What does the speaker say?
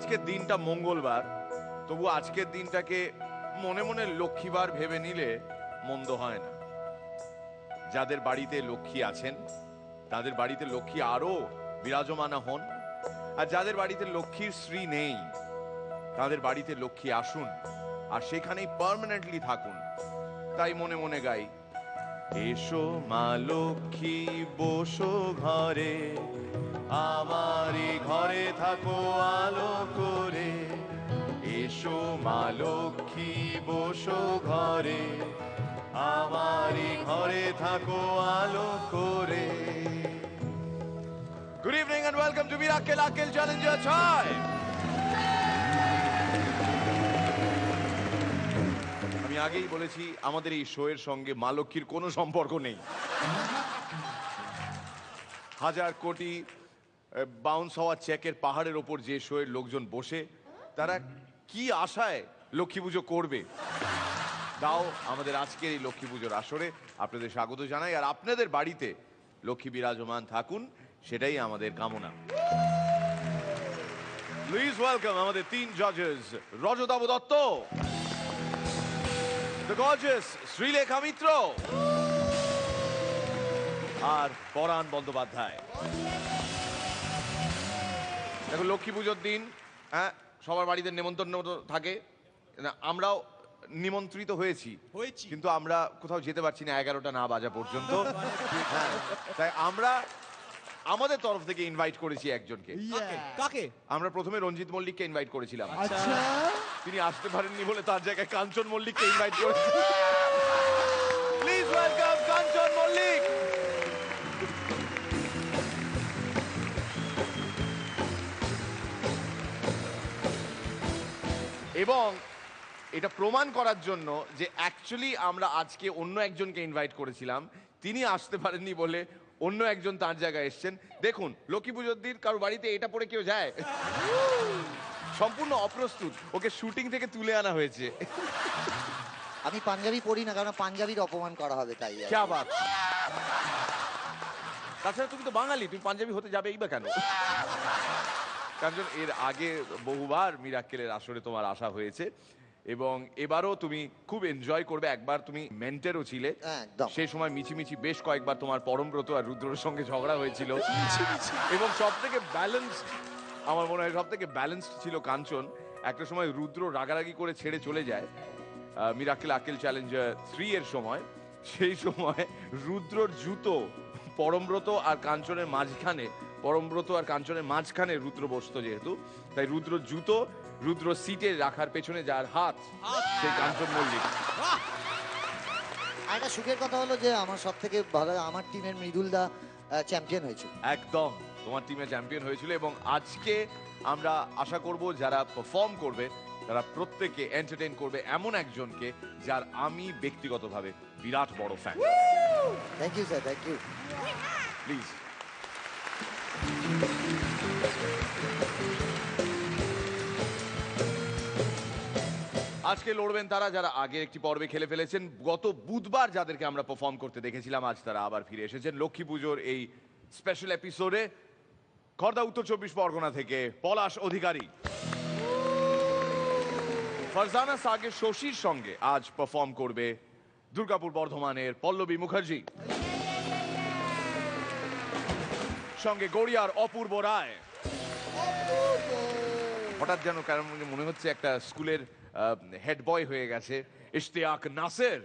আজকের দিনটা মঙ্গলবার, তবু আজকের দিনটাকে মনে মনে লক্ষ্মীবার ভেবে নিলে মন্দ হয় না। যাদের বাড়িতে লক্ষ্মী আছেন তাদের বাড়িতে লক্ষ্মী আরো বিরাজমানা হন, আর যাদের বাড়িতে লক্ষ্মীর শ্রী নেই তাদের বাড়িতে লক্ষ্মী আসুন আর সেখানেই পার্মানেন্টলি থাকুন। তাই মনে মনে গাই, এসো মা লক্ষ্মী বসো ঘরে, আমারই ঘরে থাকো আলো করে। এসো মা লক্ষ্মী বসো ঘরে, আমারই ঘরে থাকো আলো করে। Good evening and welcome to Miracle Akil Challenger Time. আমি আগেই বলেছি আমাদের এই শো এর সঙ্গে মা লক্ষ্মীর কোনো সম্পর্ক নেই। হাজার কোটি বাউন্স হওয়া চেকের পাহাড়ের ওপর যে শো এর লোকজন বসে, তারা কি আশায় লক্ষ্মী পুজো করবে। তাও আমাদের আজকের এই লক্ষ্মী পুজোর আসরে আপনাদের স্বাগত জানাই, আর আপনাদের বাড়িতে লক্ষ্মী বিরাজমান থাকুন সেটাই আমাদের কামনা। প্লিজ ওয়েলকাম আমাদের তিন জাজেস, রজতাভ দত্ত, দ্য গর্জিয়াস শ্রীলেখা মিত্র আর পরাণ বন্দ্যোপাধ্যায়। দেখো, লক্ষ্মী পুজোর দিন হ্যাঁ সবার বাড়িতে নেমন্তন্ন থাকে, আমরাও নিমন্ত্রিত হয়েছি, কিন্তু আমরা কোথাও যেতে পারছি না 11টা না বাজা পর্যন্ত। হ্যাঁ, তাই আমরা আমাদের তরফ থেকে ইনভাইট করেছি একজনকে। কাকে? আমরা প্রথমে রঞ্জিত মল্লিককে ইনভাইট করেছিলাম, আচ্ছা, তিনি আসতে পারেননি বলে তার জায়গায় কাঞ্চন মল্লিককে ইনভাইট করেছি। প্লিজ ওয়েলকাম কাঞ্চন মল্লিক। এবং এটা প্রমাণ করার জন্য যে অ্যাকচুয়ালি আমরা আজকে অন্য একজনকে ইনভাইট করেছিলাম, তিনি আসতে পারেননি বলে অন্য একজন তার জায়গায় এসছেন। দেখুন, লক্ষ্মী পুজোর দিন কারো বাড়িতে এটা পরে কেউ যায়? সম্পূর্ণ অপ্রস্তুত, ওকে শুটিং থেকে তুলে আনা হয়েছে। আমি পাঞ্জাবি পরি না, কারণ পাঞ্জাবির অপমান করা হবে তাই। কি বাত! তাছাড়া তুমি তো বাঙালি, তুমি পাঞ্জাবি হতে যাবেই বা কেন? কারণ এর আগে বহুবার মিরাক্কেলের আসরে তোমার আসা হয়েছে এবং এবারও তুমি খুব এনজয় করবে। একবার তুমি মেন্টেরও ছিলে, সেই সময় মিছিমিছি বেশ কয়েকবার তোমার পরমব্রত আর রুদ্রর সঙ্গে ঝগড়া হয়েছিল। এবং সব থেকে ব্যালেন্সড, আমার মনে হয় সব থেকে ব্যালেন্সড ছিল কাঞ্চন। একটা সময় রুদ্র রাগারাগি করে ছেড়ে চলে যায় মিরাকেল আকেল চ্যালেঞ্জার 3 এর সময়। সেই সময় রুদ্রর জুতো পরমব্রত আর কাঞ্চনের মাঝখানে, পরমব্রত আর কাঞ্চনের মাঝখানে রুদ্র বসতো, যেহেতু তাই রুদ্র জুতো রুদ্র সিটে রাখার পেছনে যার হাত, সেই কাঞ্চন মল্লিক। আর একটা সুখের কথা হলো যে আমার সব থেকে ভালো, আমার টিমের মৃদুলদা চ্যাম্পিয়ন হয়েছিল। একদম, তোমার টিমে চ্যাম্পিয়ন হয়েছিল। এবং আজকে আমরা আশা করব যারা পারফর্ম করবে তারা প্রত্যেকে এন্টারটেইন করবে এমন একজনকে যার আমি ব্যক্তিগতভাবে বিরাট বড় fan. Thank you sir, thank you. Please. আজকে লড়বেন তারা যারা আগের একটি পর্বে খেলে ফেলেছেন। গত বুধবার যাদেরকে আমরা পারফর্ম করতে দেখেছিলাম, আজ তারা আবার ফিরে এসেছেন লক্ষ্মী পুজোর এই স্পেশাল এপিসোডে। খর্দা উত্তর 24 পরগনা থেকে পলাশ অধিকারী, ফারজানা সাগে শশীর সঙ্গে আজ পারফর্ম করবে দুর্গাপুর বর্ধমানের পল্লবী মুখার্জি, সঙ্গে গড়িয়ার অপূর্ব রায়। হঠাৎ যেন কারণ মনে হচ্ছে একটা স্কুলের হেড বয় হয়ে গেছে, ইশতিয়াক নাসের।